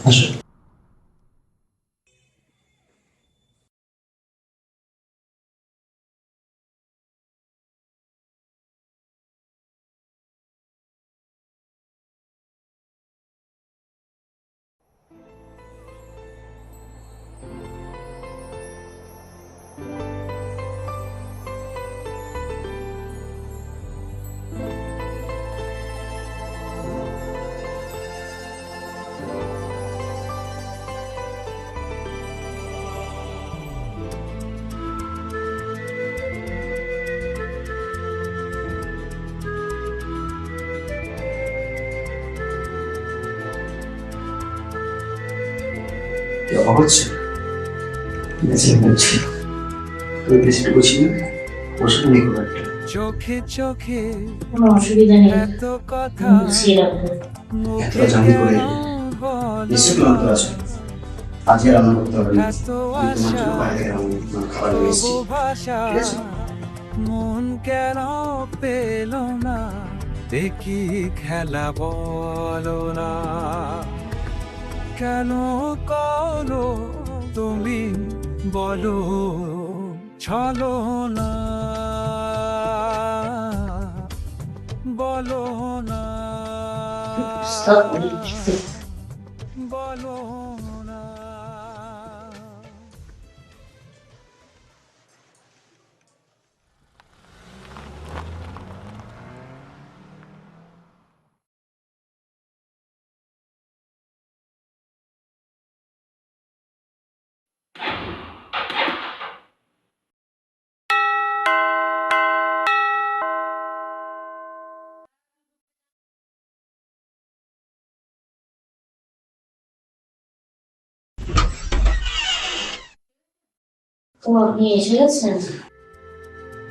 আসো। কি অবাক হচ্ছে? বলছি তুমি বেশিটুকু ছিল ওর সাথে নেই খুব একটা। চোখে চোখে কোনো অসুবিধা নেই, এত কথা গুছিয়ে রাখবো। এতটা জানি করে নিশ্চয় ক্লান্ত আছে। আজকে রান্না করতে হবে না, আমি তোমার জন্য বাইরে থেকে খাবার নিয়ে এসেছি, ঠিক আছে? মন কেন পেল না দেখি খেলা বলো না, কেন করো তুমি বলো চলো না, বলো না, বলো না। ও আপনি এসে গেছেন?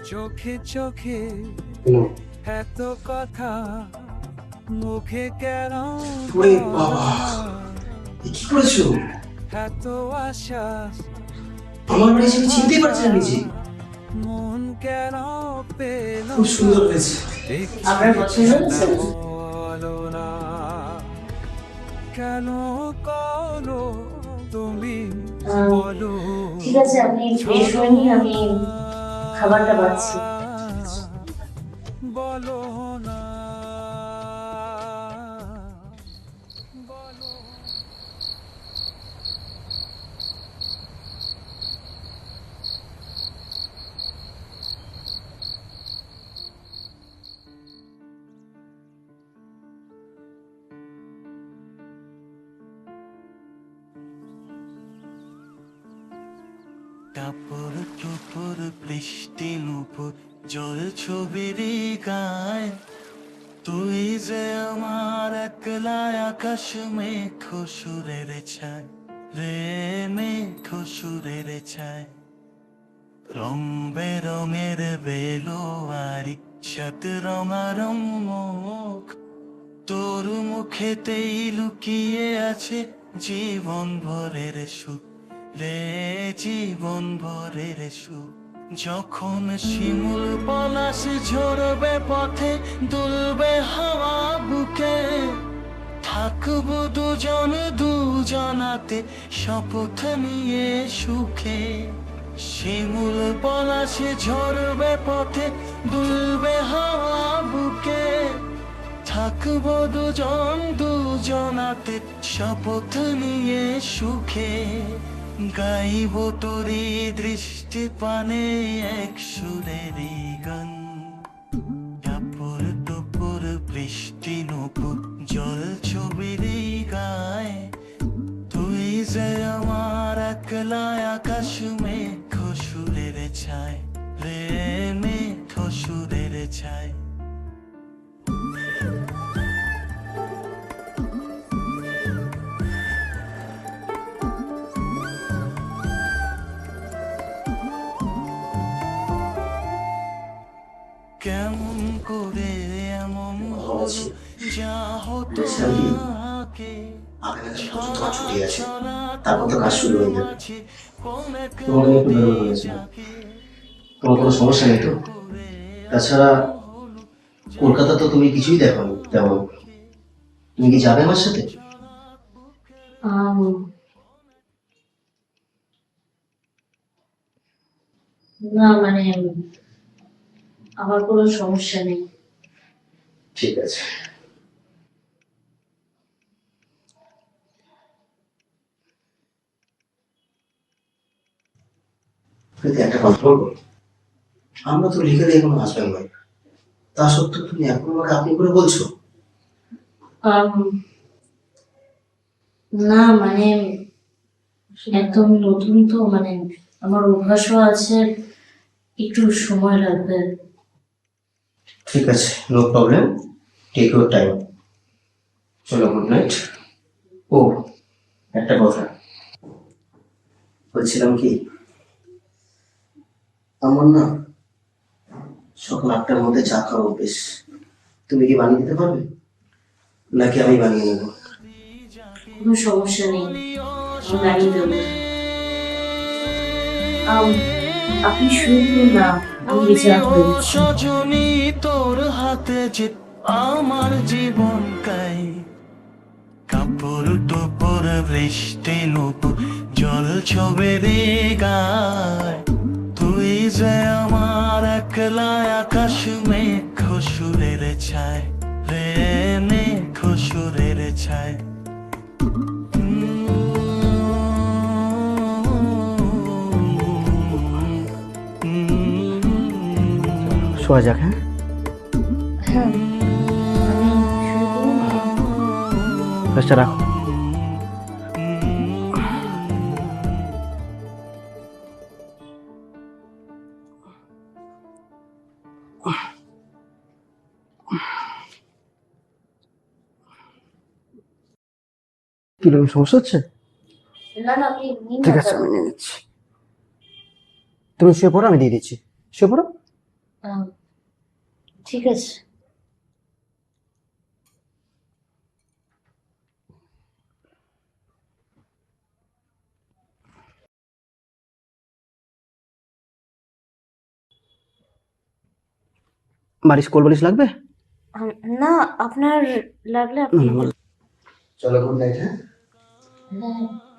চোখে চোখে এত কথা মুখে কেন কি করেছো? এত আশা আমার বাড়ি এসে চিনতেই পারছি না নিজে। মন কেন পেল খুব সুন্দর হয়েছে। আপনার পছন্দ হয়েছে? বলো না কেন করো তুমি বলো। ঠিক আছে, আপনি ফ্রেশ হয়ে নিন, আমি খাবারটা বাড়ছি। বলো না, বলো। কাপড় চোপড় বৃষ্টি নুপুর জল ছবির গায়, তুই যে আমার একলা আকাশ মেঘ সুরের ছায় রে, মেঘ সুরের ছায়। রং বেরঙের বেলোয়ারি সাত রঙারং মুখ, তোর মুখেতেই লুকিয়ে আছে জীবন ভরের সুখ রে, জীবন ভরের সুখ। যখন শিমুল পলাশ ঝরবে পথে দুলবে হাওয়া বুকে, থাকবো দুজন দুজনাতে শপথ নিয়ে সুখে। শিমুল পলাশ ঝরবে পথে দুলবে হাওয়া বুকে, থাকবো দুজন দুজনাতে শপথ নিয়ে সুখে। গাইব তোরি দৃষ্টি পানে এক সুরেরই গান, কাপড় টুপুর বৃষ্টি নুপুর জল ছবির গায়, তুই যে আমার একলা আকাশ মেঘ সুরের ছায় রে, মেঘ সুরের ছায়। কেমন করে এমন হলো যা হতো আগে, ছুটি আছে, তারপর তো কাজ শুরু হয়ে যাবে। তোমাকে একটু বেরোবে বলেছিলাম, তোমার কোনো সমস্যা নেই তো? তাছাড়া কলকাতা তো তুমি কিছুই দেখোনি তেমন, তুমি কি যাবে আমার সাথে? আম, না মানে আমার কোনো সমস্যা নেই। ঠিক আছে। প্রীতি, একটা কথা বলবো? আমরা তো লিগালি এখন হাজব্যান্ড ওয়াইফ, তা সত্ত্বেও তুমি এখন আমাকে আপনি করে বলছো। আম, না মানে একদম নতুন তো, মানে আমার অভ্যাসও আছে, একটু সময় লাগবে। ঠিক আছে, no problem, take your time. চলো, গুড নাইট। ও, একটা কথা বলছিলাম কি, আমার না সকাল 8টার মধ্যে চা খাওয়া অভ্যেস। তুমি কি বানিয়ে দিতে পারবে, নাকি আমি বানিয়ে নেবো? কোনো সমস্যা নেই, আমি বানিয়ে দেবো। আম, আপনি শুয়ে পড়ুন না, আমি বিছানা করে দিচ্ছি। সজনী তোর হাতে যে আমার জীবন কাই, কাপড় টোপর বৃষ্টি নুপুর জল ছবেরে গায়, তুই যে আমার একলা আকাশ মেঘ সুরের ছায় রে, মেঘ সুরের ছায়। শোয়া যাক। হ্যাঁ, হ্যাঁ, আমি শুয়ে পড়ুন না। ফ্রেশটা রাখো। কিরকম সমস্যা হচ্ছে? না না, আপনি নিন ঠিক না আছে, দাদা। আমি নিয়ে নিচ্ছি। তুমি শুয়ে পড়ো, আমি দিয়ে দিচ্ছি। শুয়ে পড়ো। আম, ঠিক আছে। বালিশ, কোল বালিশ লাগবে? না, আপনার লাগলে আপনি। চলো, গুড নাইট। হ্যাঁ,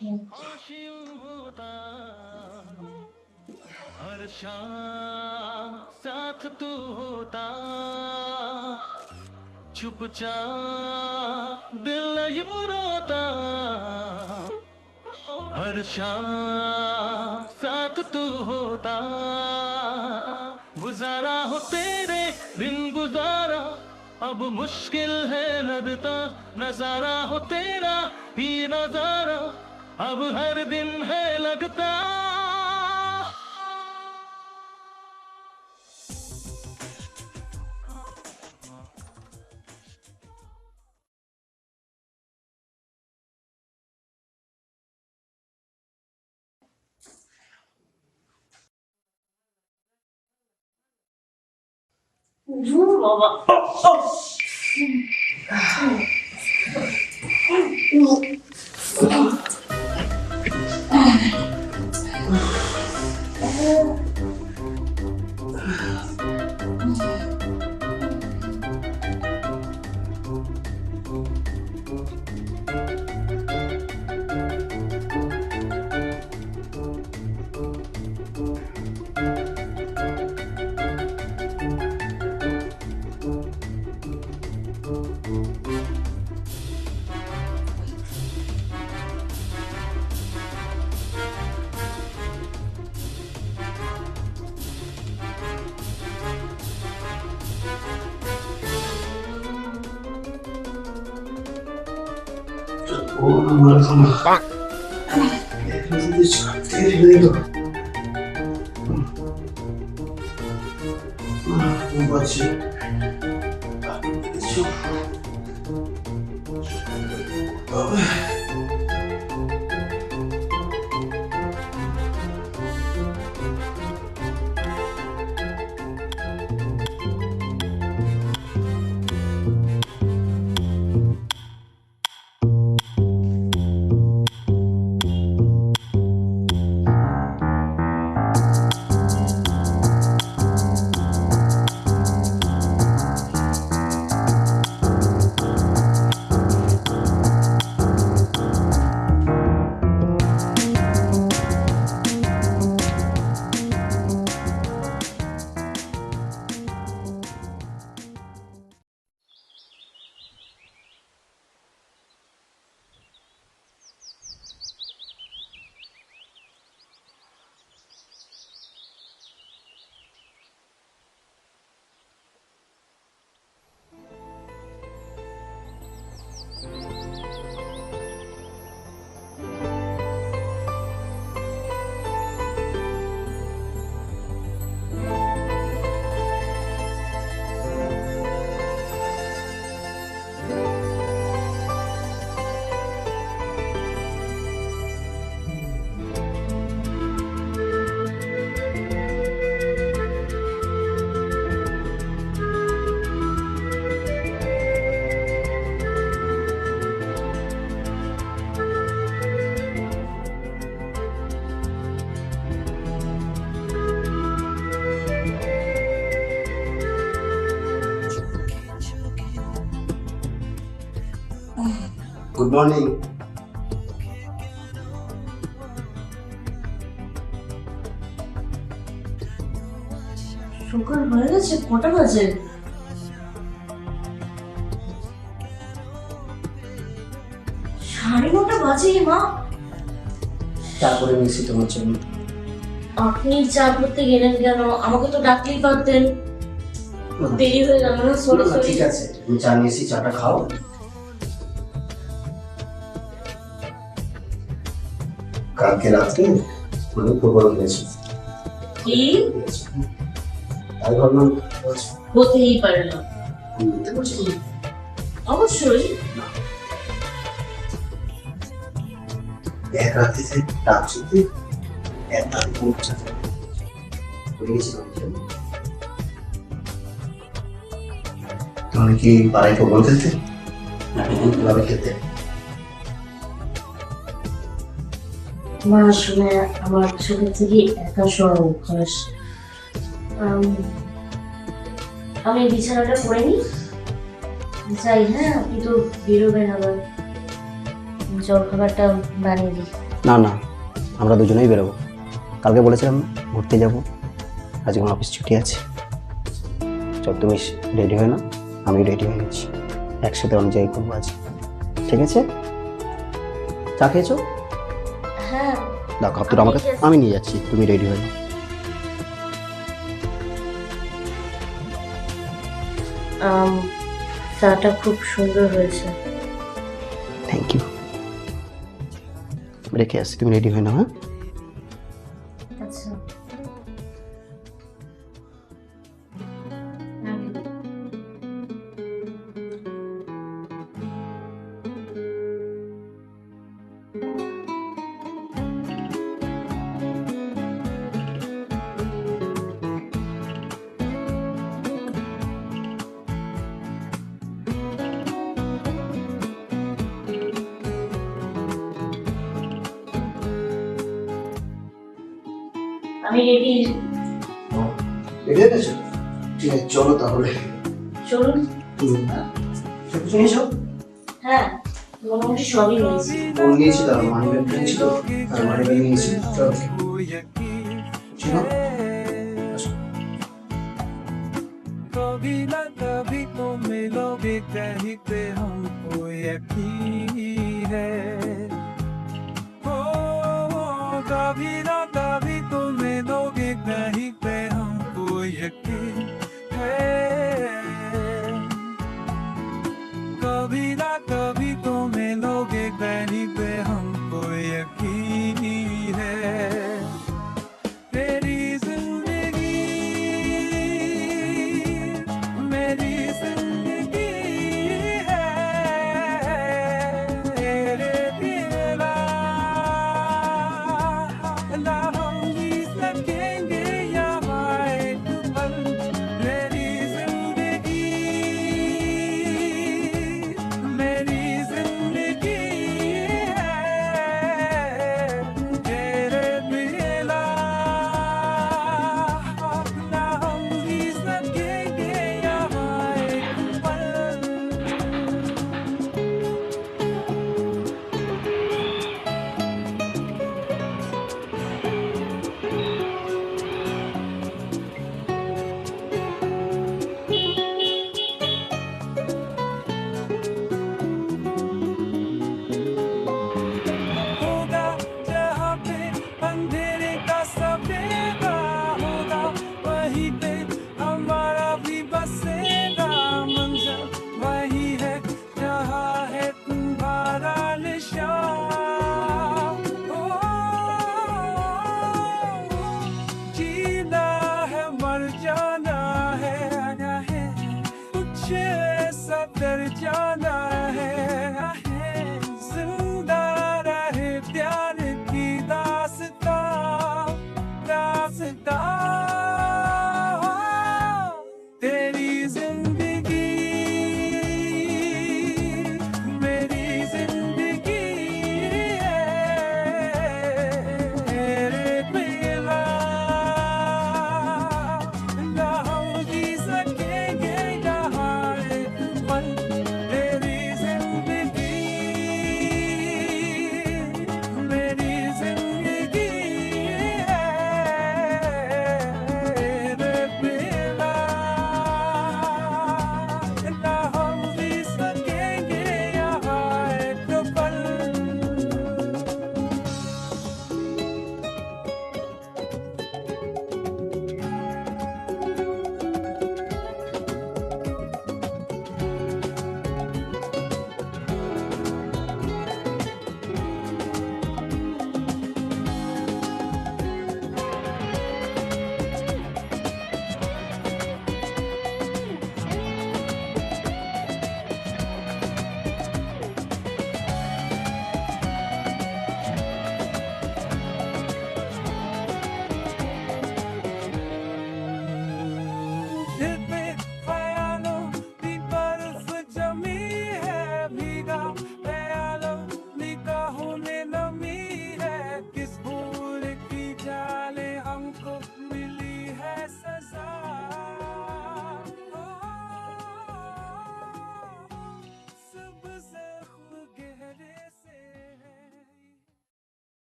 হ্যাঁ, हर शाम साथ तू होता, चुपचाप दिल यूं रोता, हर शाम साथ तू होता, गुजारा हो तेरे बिन गुजारा अब मुश्किल है लगता, नजारा हो तेरा ही नजारा अब हर दिन है लगता। ধুর বাবা। Good morning. সকাল হয়ে গেছে, কটা বাজে? সাড়ে 9টা বাজে মা। তারপরে নিয়েছি তোমার জন্য। আপনি চা করতে গেলেন কেন? আমাকে তো ডাকলেই পারতেন। দেরি হয়ে গেল না? সরি না, সরি। ঠিক আছে, তুমি চা নিয়েছি, চাটা খাও। কালকে রাত্রে অনেক প্রবল হয়েছে, কি? তাই ভাবলাম হতেই পারে না। মিথ্যে বলছি না। অবশ্যই। এক রাত্রিতে রাত চলতে এক রাতে পৌঁছাতে তুমি কি পাড়ায় ফুটবল খেলতে নাকি ক্লাবে খেলতে? মা আসলে আমার ছোট থেকে একা শোয়ার অভ্যাস। আমি বিছানাটা করে নিই, যাই। হ্যাঁ, আপনি তো বেরোবেন আবার, জল খাবারটা বানিয়ে দিই। না না, আমরা দুজনেই বেরোবো। কালকে বলেছিলাম না ঘুরতে যাবো, আজকে আমার অফিস ছুটি আছে। চল তুমি রেডি হয়ে না, আমি রেডি হয়ে গেছি, একসাথে অনেক জায়গায় ঘুরবো আজ। ঠিক আছে? চা খেয়েছো? হ্যাঁ। দাও কাপড় আমাকে, আমি নিয়ে যাচ্ছি, তুমি রেডি হয়ে নাও। চাটা খুব সুন্দর হয়েছে। Thank you. রেখে আসছি, তুমি রেডি হয়ে নাও। হ্যাঁ, আচ্ছা। আমি রেডি। রেডি হয়ে গেছো? ঠিক আছে, চলো তাহলে। চলুন। সব কিছু নিয়েছো? হ্যাঁ, মোটামুটি সবই নিয়েছি। ফোন নিয়েছি, তার মানি ব্যাগ নিয়েছিল, আর মানি ব্যাগ নিয়েছি। চলো চলো। कभी न कभी तो मिलोगे, कहीं पे हमको यकीन है। ओ कभी न कभी तो मिलोगे, कहीं पे हमको यकीन है। कभी न कभी तो मिलोगे, कहीं पे हमको यकीन है। तेरी जिंदगी मेरी जिंदगी है, तेरे बिना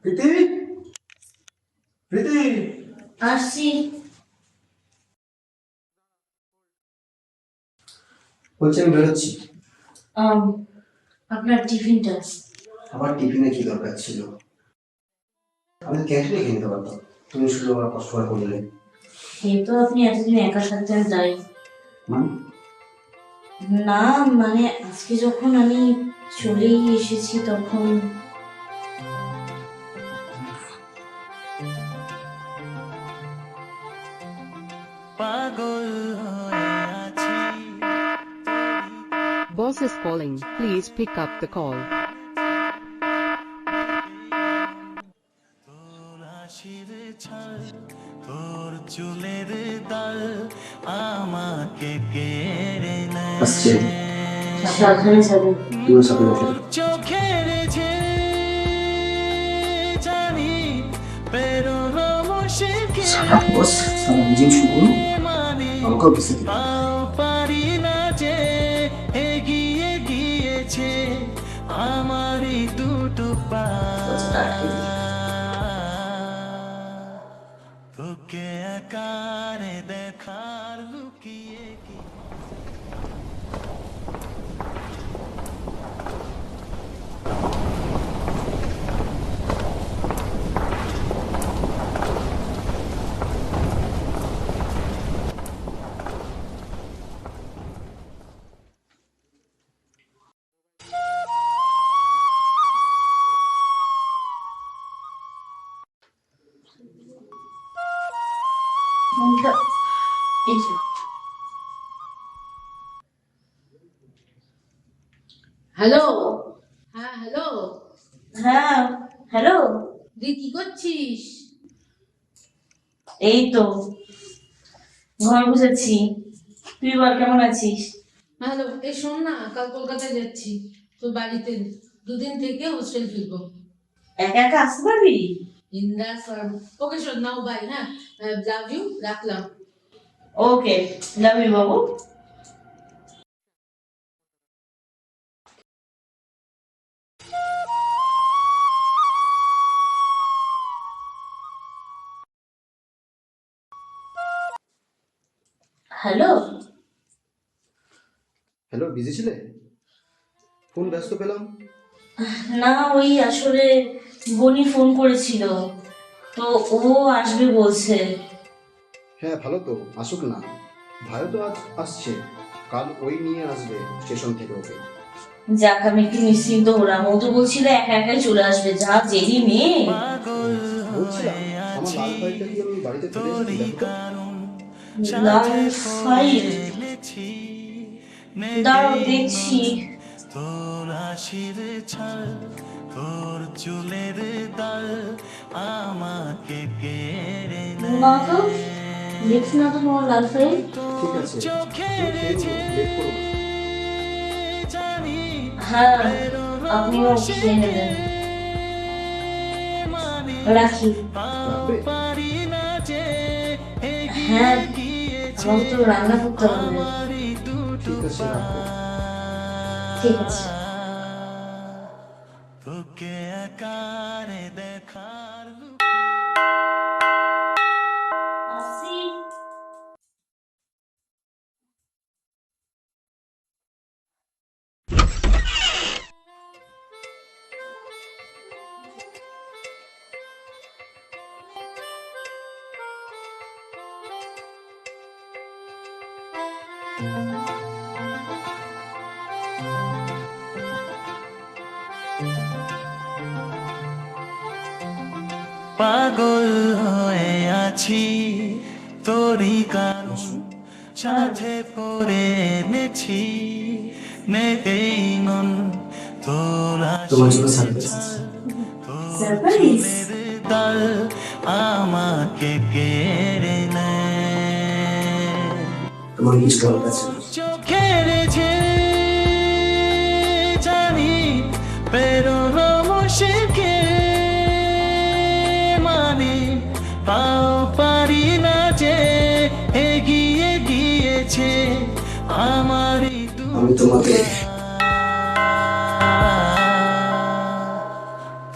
প্রীতি, প্রীতি, আসছি। বলছি আমি বেরোচ্ছি। আপনার টিফিনটা। আমার টিফিনে কি দরকার ছিল? আমি ক্যান্টিনে খেয়ে নিতে পারতাম, তুমি শুধু আমার কষ্ট করে করলে। এই তো আপনি এতদিন একা থাকতেন তাই। মানে না মানে আজকে যখন আমি চলেই এসেছি তখন পাগল হয়ে আছি Boss is calling. Please pick up the call. তোর হাসির ছাল, তোর চুলের দাল আমাকে কেড়ে আসছে। নেয়। সাবধানে যাবেন। তুমিও সাথে বসে চোখের যে জানি পেরোনো মুশকিল সারা বস সারা জিম শুরু মানে আমাকেও বুঝতে দিন। তাও পারি না যে এগিয়ে গিয়েছে আমারই দুটো পা। তোকে আকারে দেখার লুকিয়ে কি এই যে, হ্যালো, হ্যাঁ হ্যালো, হ্যাঁ হ্যালো, দি কি করছিস? এই তো ঘর বুঝাচ্ছি। তুই বল কেমন আছিস? হ্যালো, এই শোন না, কাল কলকাতায় যাচ্ছি, তো বাড়িতে দুদিন থেকে হোস্টেল ফিরবো। একা একা আসতে পারবি? ইন্দ্রা ফার্ম। ওকে শোন, নাও বাই, হ্যাঁ, লাভ ইউ, রাখলাম। ওকে, love you Babu. Hello, hello, busy ছিলে? ফোন ব্যস্ত পেলাম। না ওই আসলে বনি ফোন করেছিল, তো ও আসবে বলছে। হ্যাঁ ভালো তো, আসুক না। ভাইও তো আজ আসছে, কাল ওই নিয়ে আসবে স্টেশন থেকে ওকে। যাক আমি একটু নিশ্চিন্ত হলাম। ও তো বলছিল একা একাই চলে আসবে। যা জেদি মেয়ে। পাগল বলছিলাম হয়ে আমার লাল আছি ফাইলটা কি আমি বাড়িতে ফেলে তোরই এসেছি, দেখো তো। কারণ লাল সাথে ফাইল? ফেলেছি দাঁড়াও দেখছি। তোর হাসির ছাল, তোর চুলের দাল আমাকে কেড়ে না তো, দেখছি না তো তোমার লাল ফাইল। ঠিক আছে, চোখের তুমি খেয়ে নিও, লেট করো না। জানি হ্যাঁ, আপনিও খেয়ে নেবেন। রাখি। রাখবে? পারি না যে হ্যাঁ, আমাকে তো রান্না করতে হবে। ঠিক আছে, রাখো। ঠিক আছে। তোকে আকারে দেখার আসি। পাগল হয়ে আছি তোরই কারণ সাথে পড়ে এনেছি নেই মন তোর তোমার জন্য সারপ্রাইজ। সারপ্রাইজ? দাল আমাকে কেড়ে নেয় তোমার কিছু দরকার আছে? চোখের যে জানি পেরোনো মুশকিল মানে তাও পারি না যে এগিয়ে গিয়েছে আমারই আমি তোমাকে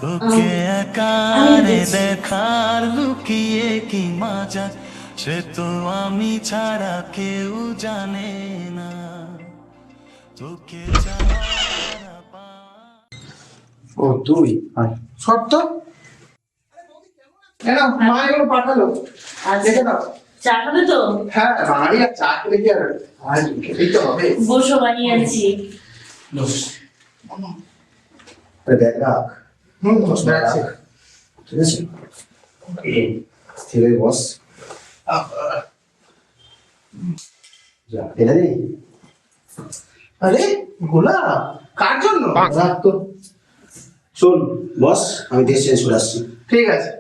তোকে আমি একারে দেখছি। দেখার লুকিয়ে কি মজা, সে তো আমি ছাড়া কেউ জানে না। তোকে চাওয়ার পা- ও তুই সব তো মা এগুলো পাঠালো দেখে দাও। চা খাবে তো? হ্যাঁ বাড়ি আর চা খেলে কি আর খেতেই তো হবে। বসো, বানিয়ে আনছি। দেখ রাখ, হুম আছে। ঠিক আছে, স্থির হয়ে বস। যা এনে দিই। আরে গোলা কার জন্য? রাখ তো। শোন বস, আমি দেশ চেঞ্জ করে আসছি। ঠিক আছে।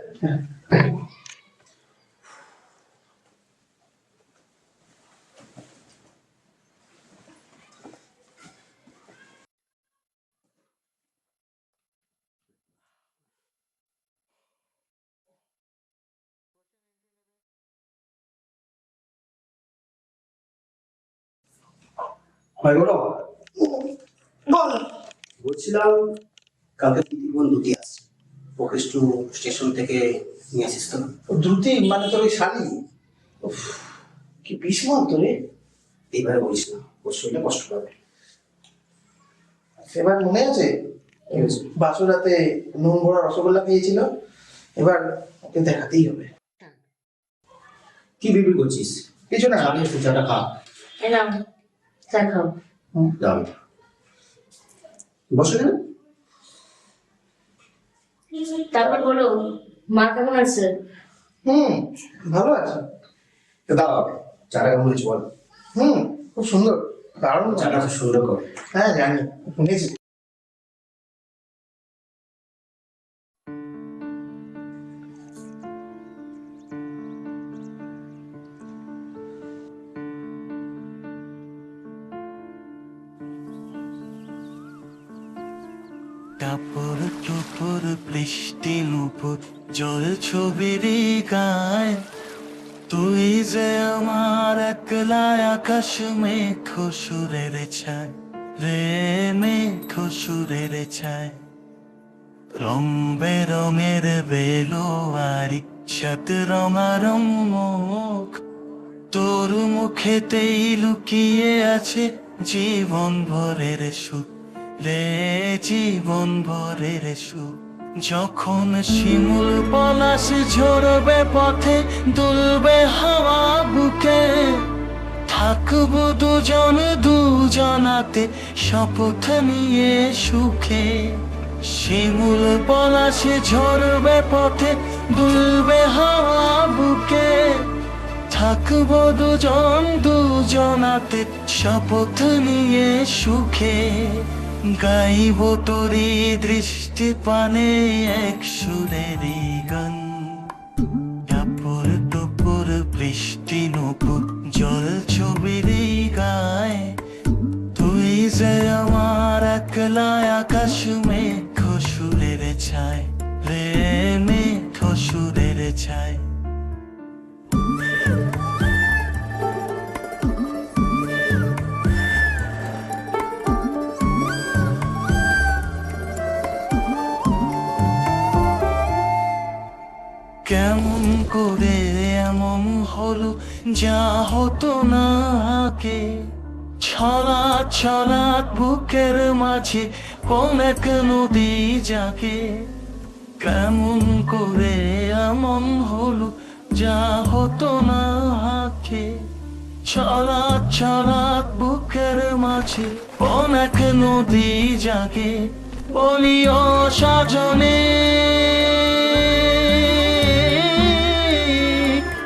হয় বলো, বল। বলছিলাম কালকে প্রীতি বোন দুটি আসছে, ওকে একটু স্টেশন থেকে নিয়ে আসিস তো। দ্রুতি মানে তোর ওই শালি? উফ, কি বিস্ময় তো রে। এইভাবে বলিস না, ওর শরীরে কষ্ট পাবে। এবার মনে আছে ঠিক আছে। বাসুরাতে নুন ভরা রসগোল্লা খেয়েছিল? এবার ওকে দেখাতেই হবে। কি বিবি করছিস? কিছু না। খালি ফুচাটা খা। এই নাও, চা খাও। দাম বসে কেন? তারপর বলো, মা কেমন আছে? হুম ভালো আছে। দাও চাটা কেমন হয়েছে বল। খুব সুন্দর, দারুণ চাটা খুব সুন্দর করে। হ্যাঁ জানি, শুনেছি। কাপড় চোপড় বৃষ্টি নুপুর জল ছবির গায়, তুই যে আমার একলা আকাশ মেঘ সুরের ছায় রে, মেঘ সুরের ছায়। রং বেরঙের বেলোয়ারি সাত রঙারং মুখ, তোর মুখেতেই লুকিয়ে আছে জীবন ভরের সুখ রে, জীবন ভরের সুখ। যখন শিমুল পলাশ ঝরবে পথে, দুলবে হাওয়া বুকে, থাকবো দুজন দুজনাতে শপথ নিয়ে সুখে। শিমুল পলাশ ঝরবে পথে, দুলবে হাওয়া বুকে, থাকবো দুজন দুজনাতে শপথ নিয়ে সুখে। গাইব তোরি দৃষ্টি পানে এক সুরেরই গান, কাপড় টুপুর বৃষ্টি নুপুর জল ছবির গায়, তুই যে আমার একলা আকাশ মেঘ সুরের ছায় রে, মেঘ সুরের ছায়। কেমন করে এমন হলো যা হতো না আগে, ছলাৎ ছলাৎ বুকের মাঝে কোন এক নদী জাগে। কেমন করে এমন হলো যা হতো না আগে, ছলাৎ ছলাৎ বুকের মাঝে কোন এক নদী জাগে। বলিও সাজনে,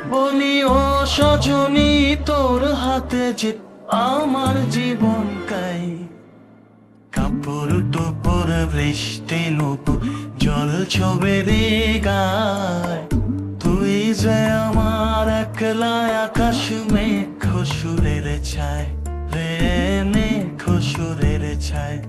বলিও সজনী, তোর হাতে যে আমার জীবন কাই। কাপড় টুপুর বৃষ্টি নুপুর জল ছবির গায়, তুই যে আমার একলা আকাশ মেঘ সুরের ছায় রে, মেঘ সুরের ছায়।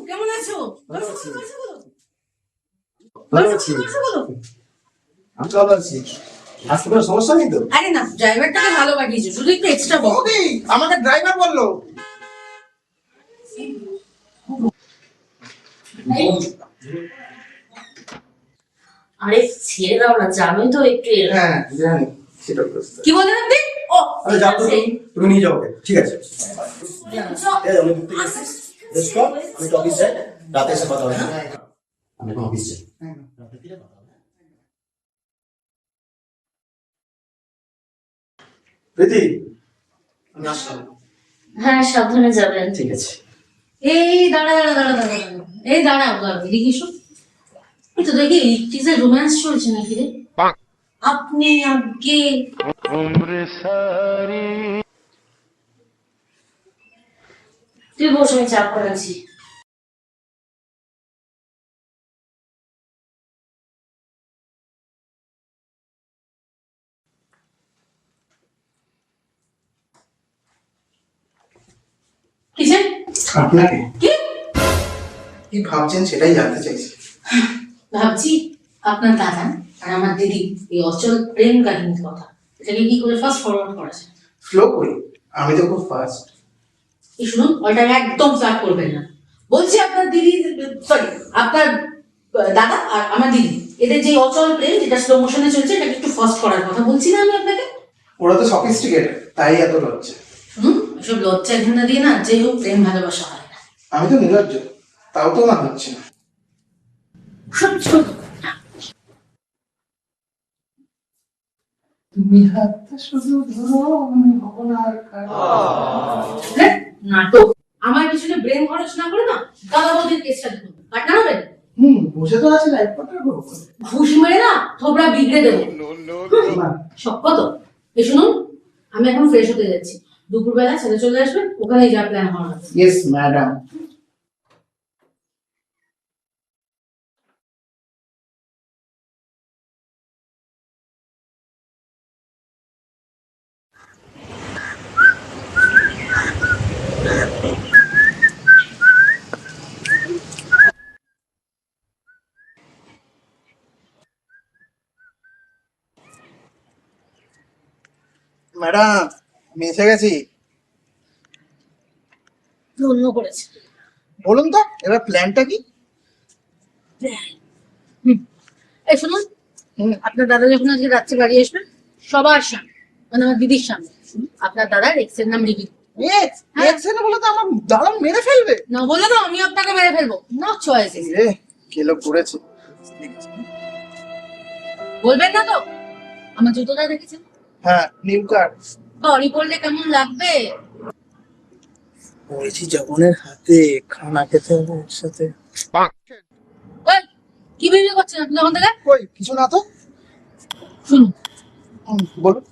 কেমন আছো? ভালো আছি। বসো, বলো। ভালো আছি। বসো, বলো। আমি ভালো আছি। আজকে কোনো সমস্যা নেই তো? আরে না, ড্রাইভারটাকে ভালো পাঠিয়েছো, শুধু একটু এক্সট্রা বলো। ওকে, আমাকে ড্রাইভার বললো। আরে ছেড়ে দাও না, জানোই তো একটু হ্যাঁ জানি, সেটা বুঝতে। কি বলেন আপনি? ও আরে যাও তো, তুমি নিয়ে যাও ওকে। ঠিক আছে। এই আমি ঘুরতে আচ্ছা, গেছি। রেস্ট কর, আমি তো অফিস যাই। রাতে এসে কথা হবে, হ্যাঁ? আমি এখন অফিস যাই। রাতে ফিরে কথা হবে। প্রীতি, আমি আসলাম। হ্যাঁ, সাবধানে যাবেন। ঠিক আছে। এই দাঁড়া দাঁড়া দাঁড়া দাঁড়া দাঁড়া। এই দাঁড়াও দাঁড়াও, এদিকে এসো। এই তো দেখি টিজার রোম্যান্স চলছে নাকি রে? আপনি আগে তুই বস, আমি চা করাচ্ছি। কিসের আপনাকে কি কি ভাবছেন সেটাই জানতে চাইছি। ভাবছি? আপনার দাদা আর আমার দিদি এই অচল প্রেম কাহিনীর কথা, এটাকে কি করে ফাস্ট ফরওয়ার্ড করা যায়? ফ্লো করি, আমি তো খুব ফাস্ট। এই শুনুন, ওইটা একদম ফ্ল্যাট করবেন না। বলছি আপনার দিদি, সরি আপনার দাদা আর আমার দিদি, এদের যে অচল প্রেম যেটা স্লো মোশনে চলছে, এটাকে একটু ফাস্ট করার কথা বলছি না আমি আপনাকে? ওরা তো সফিস্টিকেটেড, তাই এত লজ্জা। শুনুন, এসব লজ্জা ঘৃণা দিয়ে না যে হোক প্রেম ভালোবাসা হয় না। আমি তো নির্লজ্জ, তাও তো না হচ্ছে না। সহ্য তুমি হাতটা শুধু ধরো, আমি হব না আর কারো। নাটক আমার পিছনে ব্রেন খরচ না করে না দাদাবদির কেসটা দেখুন, পার্টনার হবেন? বসে তো আছে লাইফ পার্টনার করবো। ঘুষ মেরে না থোবড়া বিগড়ে দেবো। সব কত। এই শুনুন, আমি এখন ফ্রেশ হতে যাচ্ছি, দুপুরবেলা ছেলে চলে আসবে, ওখানে যা প্ল্যান হওয়ার আছে। Yes madam. ম্যাডাম, আমি এসে গেছি। ধন্য করেছে। বলুন তো এবার প্ল্যানটা কি? এই শুনুন, আপনার দাদা যখন আজকে রাত্রে বাড়ি আসবেন, সবার সামনে মানে আমার দিদির সামনে আপনার দাদার এক্স এর নাম রিভিল। এক্স এক্স এর বলে তো আমার দাঁড়ান মেরে ফেলবে। না বলে তো আমি আপনাকে মেরে ফেলবো, নো চয়েস। রে কে লোক করেছে। বলবেন না তো? আমার জুতোটা দেখেছেন? হ্যাঁ, নিউ কার বড়ি পড়লে কেমন লাগবে? পড়েছি জগনের হাতে, খানা খেতে হবে একসাথে। ওই, কি ভিডিও করছেন আপনি ওখান থেকে? কই কিছু না তো। শুনুন, বলুন।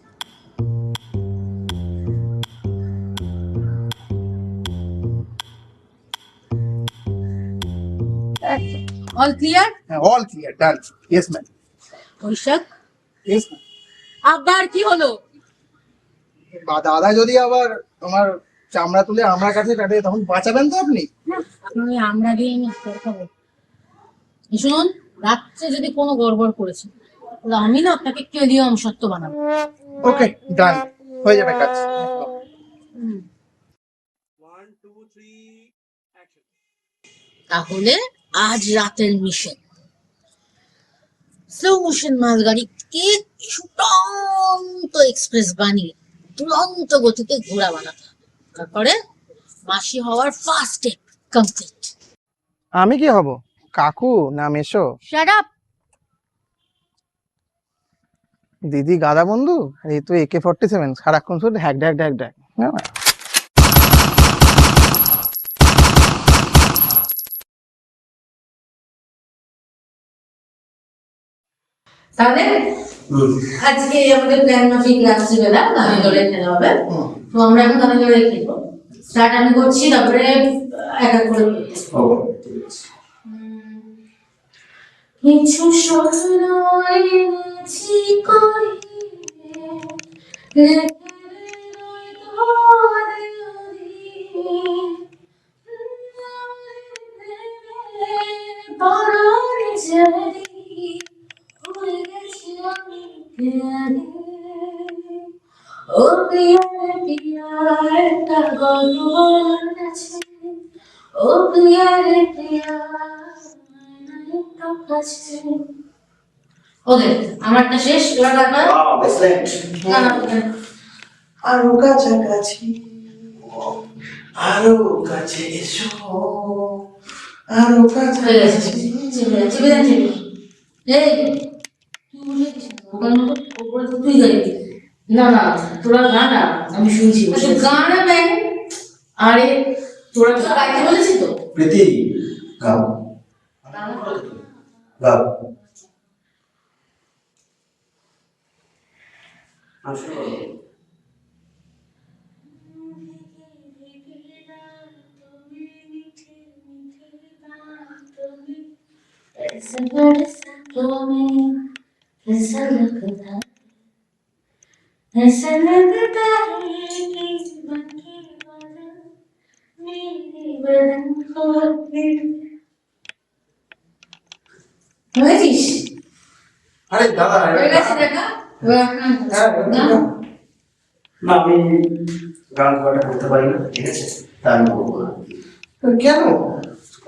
All clear? হ্যাঁ, all clear, done. Yes ma'am. বৈশাখ, ইয়েস ম্যাম। আবার কি হলো? দাদা যদি আবার আমার চামড়া তুলে আমার কাছে কাটে তখন বাঁচাবেন তো আপনি? আপনি আমরা দিয়ে আমি খাবো। শুনুন, রাত্রে যদি কোনো গড়বড় করেছে তাহলে আমি না আপনাকে কেলিয়ম সত্য বানাবো। ওকে, ডান, হয়ে যাবে কাজ। তাহলে আজ রাতের মিশন, স্লো মোশন মালগাড়িকে ছুটন্ত এক্সপ্রেস বানিয়ে দুরন্ত গতিতে ঘোড়া বানাতে হবে। তারপরে মাসি হওয়ার ফার্স্ট স্টেপ কমপ্লিট। আমি কি হব, কাকু না মেশো? Shut up. দিদি গাদা বন্ধু, এই তো AK-47 সারাক্ষণ শুধু হ্যাক ড্যাক ড্যাক ড্যাক। তাহলে আজকে আমাদের প্ল্যান মাফিক রাত্রিবেলা গানে দলে খেলা হবে। তো আমরা এখন গানে দলে খেলবো। স্টার্ট আমি করছি, তারপরে এক এক করে কিছু স্বপ্ন এনেছি করে রেখে ও প্রিয়া রে প্রিয়া ওকে আমারটা শেষ, এবার আপনার না না আরো কাছাকাছি, আরো কাছে এসো, আরো হয়ে গেছে, কাছাকাছি। চেপে দেন, চেপে দেন, চেপে দেন। এই তুই বলে দিস না, ওখানে ওপরে তো তুই গাইবি। না না তোরা গা না, আমি শুনছি গানা ব্যাং। আরে তোরা তো গাইতে বলেছি তো। প্রীতি গাও গাও। ऐसा बरसा तुम्हें ऐसा लगता है कि बनके वाला मेरे बदन को হয়েছিস? আরে দাদা হয়ে গেছে দেখা? না আমি গান গাওয়াটা করতে পারি না, ঠিক আছে, তাই আমি করবো না। কেন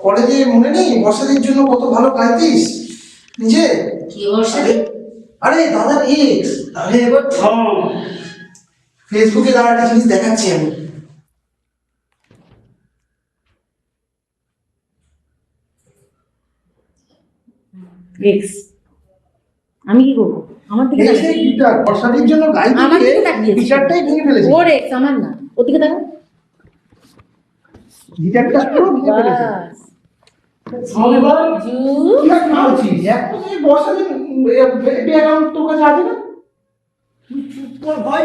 কলেজে মনে নেই বর্ষাদের জন্য কত ভালো গাইতিস নিজে? কি বর্ষা দি? আরে দাদার এক্স। তাহলে এবার থাম। ফেসবুকে দাঁড়া একটা জিনিস দেখাচ্ছি আমি। এক্স আমি কি করবো? আমার দিকে দেখছে গিটার বর্ষাদের জন্য গাইতে আমার গিয়ে দিকে তাকিয়েছে। গিটারটাই ভেঙে ফেলেছে। ওর এক্স আমার না, ওর দিকে তাকা। গিটারটা পুরো ভেঙে ফেলেছে। তাহলে বল কি আর মারছিস? এখন এই বর্ষাদের অ্যাকাউন্ট তোর কাছে আছে না? তোর ভাই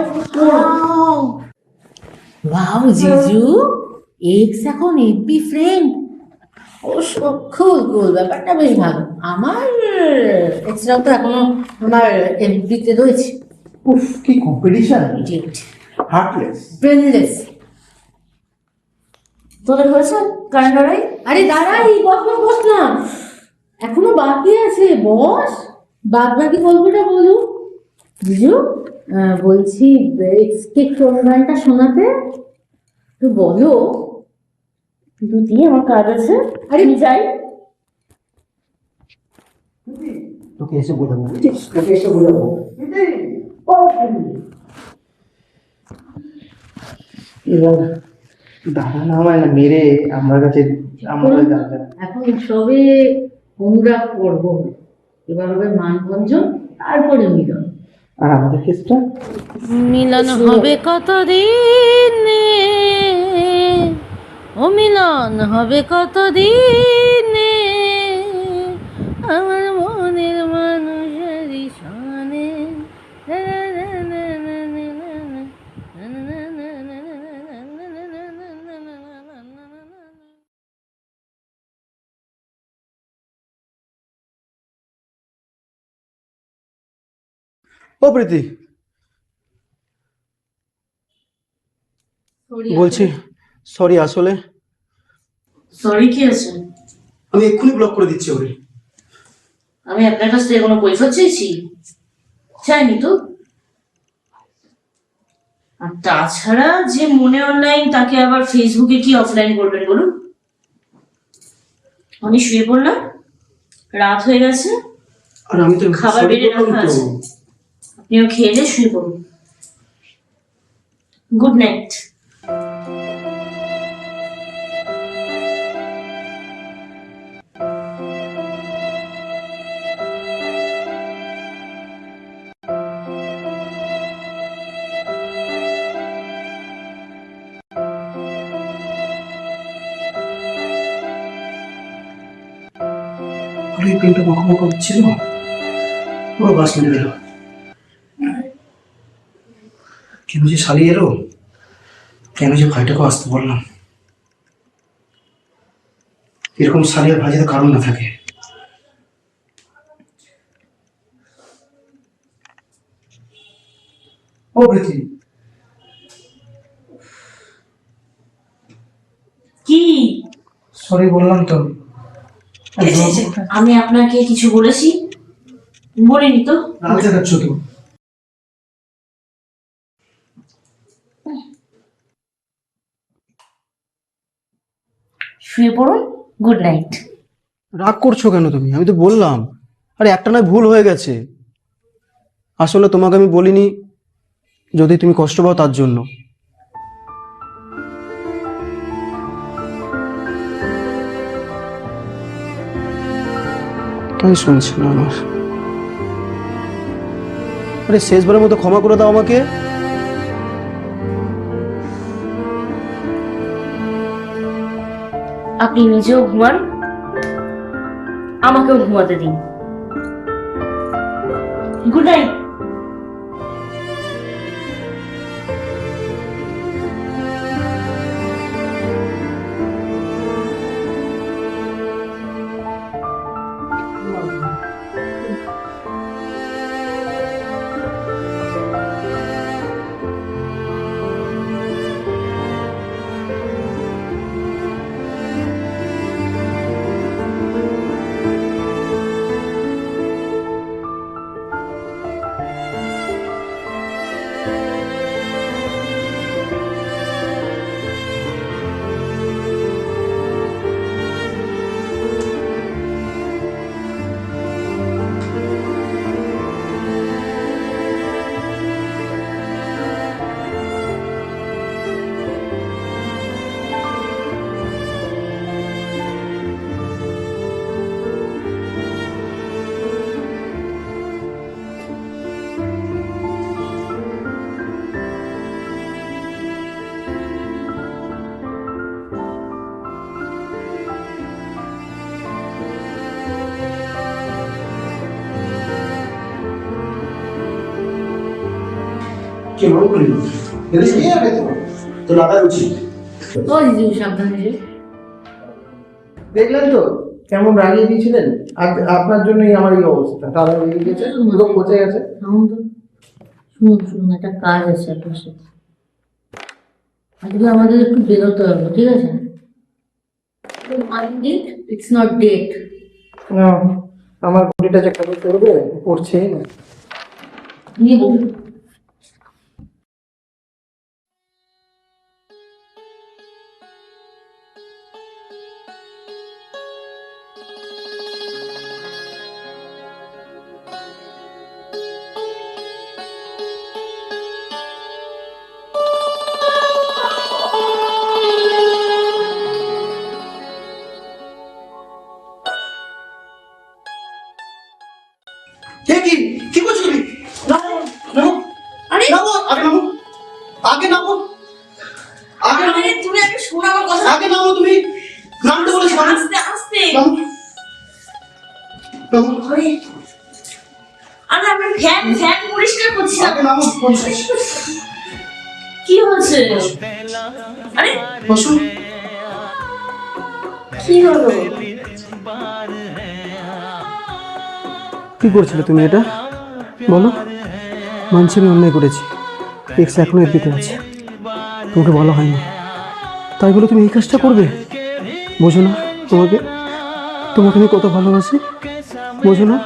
ওয়াও জিজু, এক্স এখন এফবি ফ্রেন্ড। ও খুব কুল, ব্যাপারটা বেশ ভালো। আমার এক্সরাও তো এখনো আমার এফবিতে রয়েছে। উফ কি কম্পিটিশন, ইডিয়েট, হার্টলেস। ব্রেনলেস। তোদের হয়েছে কারেন্ট লড়াই? আরে দাঁড়াই, বস বস বস না, এখনো বাকি আছে, বস। বাদ বাকি গল্পটা বলুন জিজু। বলছি এক্সকে কোন গানটা শোনাতে তো বলো। দুটি আমার কাজ আছে, আরে আমি যাই। তোকে এসে বোঝাবো। তোকে এসে বোঝাবো। এবার দাদা না হয় না মেরে আমার কাছে আমরা জানবে না। এখন সবে অনুরাগ করব, এবার হবে মানভঞ্জন, তারপরে মিলন। আর আমাদের কেসটা মিলন হবে কতদিনে, ও মিলন হবে কতদিনে, আমার মনের মানুষের সনে। ও প্রীতি, বলছি সরি, আসলে সরি কি আছে? আমি এক্ষুনি ব্লক করে দিচ্ছি ওরে। আমি আপনার কাছ থেকে কোনো কৈফিয়ত চেয়েছি? চাইনি তো। আর তাছাড়া যে মনে অনলাইন তাকে আবার ফেসবুকে কি অফলাইন করবেন বলুন? আমি শুয়ে পড়লাম, রাত হয়ে গেছে, আর আমি তো খাবার sorry বেড়ে বললাম রাখা তো। আছে, আপনিও খেয়ে দিয়ে শুয়ে পড়ুন। Good night. আর এই পেনটা বকো বকো হচ্ছিল, পুরো বাস মেরে দিল। কেন যে শালি এলো, কেন যে ভাইটাকে আসতে বললাম। এরকম শালি আর ভাই যাতে কারণ না থাকে। ও প্রীতি, কি? সরি বললাম তো। আমি আপনাকে কিছু বলেছি? বলিনি তো। রাগ দেখাচ্ছ তো। শুয়ে পড়ুন, গুড নাইট। রাগ করছো কেন তুমি? আমি তো বললাম, আরে একটা নয় ভুল হয়ে গেছে। আসলে তোমাকে আমি বলিনি, যদি তুমি কষ্ট পাও তার জন্য। তাই শুনছি না আমার। আরে শেষবারের মতো ক্ষমা করে দাও আমাকে। আপনি নিজেও ঘুমান, আমাকেও ঘুমাতে দিন। Good night. কি মনে করি এটা কি হবে তো লাগা উচিত। ও দিদি সাবধানে। দেখলেন তো কেমন রাগিয়ে দিয়েছিলেন? আপনার জন্যই আমার এই অবস্থা। তাহলে হয়ে গেছে, পুরো পচে গেছে। শুনুন, একটা কাজ আছে আপনার সাথে। আজকে আমাদের একটু বেরোতে হবে, ঠিক আছে? It's not date. আমার বডিটা যে কবে করবে পড়ছেই না। নিয়ে বলুন। কি কি করছো তুমি? নামো নামো। আরে নামো, আগে নামো, আগে নামো, আগে নামো। তুমি আগে শোনো আমার কথা। আগে নামো, তুমি নামতে বলেছি। আস্তে আস্তে। নামো নামো। আরে আমি ফ্যান পরিষ্কার করছিলাম। আগে নামো। কি হয়েছে? আরে বসো। কি হলো? কি করছিলে তুমি এটা বলো? মানছি আমি অন্যায় করেছি, এক্স এখনো এর ভিতরে আছে, তোমাকে বলা হয়নি, তাই বলে তুমি এই কাজটা করবে? বোঝো না তোমাকে আমি কত ভালোবাসি? বোঝো না?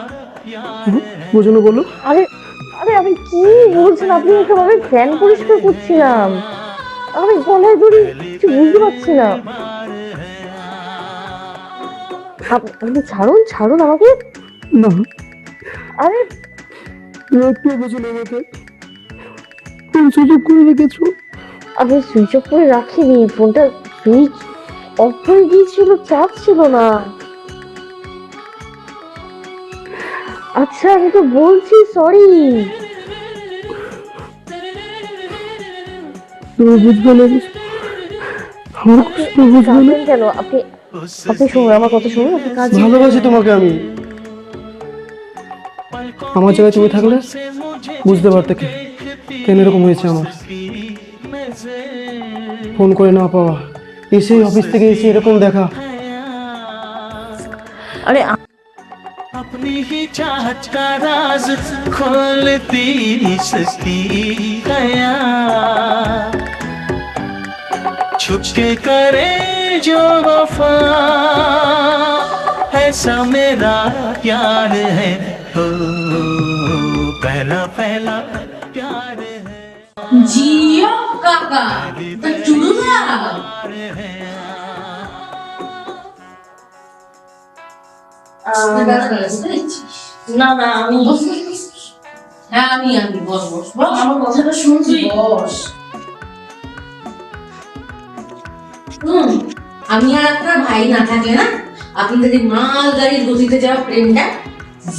বোঝো না বলো? আরে আরে আমি কি বলছেন আপনি? এসব আমি ফ্যান পরিষ্কার করছিলাম, আমি গলায় ধরি কিছু বুঝতে পারছি না। আপনি ছাড়ুন আমাকে। না আরে একটু বোঝো না আমাকে, তুমি সুযোগ করে রেখেছো। আমি সুইচ অফ করে রাখিনি, ফোনটা সুইচ অফ হয়ে গিয়েছিল, চার্জ ছিল না। আচ্ছা আমি তো বলছি সরি। তুমি বুঝবে না, আমার কষ্ট বুঝবে না। কেন আপনি শুনুন আমার কথা, শুনুন। আপনি কাজ ভালোবাসি তোমাকে আমি, আমার জায়গায় তুমি থাকলে বুঝতে পারতে কেন এরকম হয়েছে আমার। ফোন করে না পাওয়া, এসে অফিস থেকে এসে এরকম দেখা। আরে अपनी ही चाहत का राज खोलती सस्ती गया छुपके करे जो वफा ऐसा मेरा प्यार है हो पहला पहला प्यार है জিও কাকা, তা চুরুদা না না আমি হ্যাঁ আমি বস বস বস আমার কথাটা শুনছি বস আমি আর আপনার ভাই না থাকলে না আপনাদের এই মাল গাড়ির গতিতে যাওয়া প্রেমটা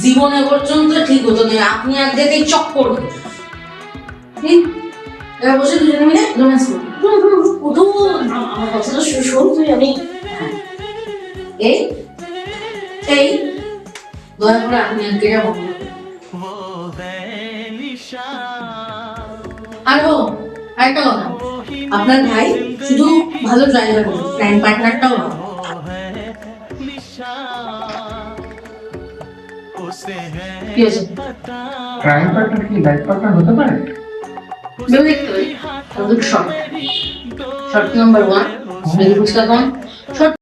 জীবনে পর্যন্ত ঠিক হতো না। আপনি একদিকেই চক করবেন। ঠিক? এবার বসে দুজনে মিলে রোম্যান্স করুন। উঠুন আমার কথাটা শুন তুই আমি এই এই দয়া করে আপনি আজকে বন্ধ করুন। वो है निशान আরো আরেকটা কথা, আপনার ভাই শুধু ভালো ড্রাইভার নয়, ক্রাইম পার্টনারটাও ভালো। वो है निशान उसे है কি হয়েছে? पता ক্রাইম পার্টনার কি লাইফ পার্টনার হতে পারে? ভেবে দেখতে পারি। শর্ট নাম্বার 1 মেরি ফুচকা কম। শর্ট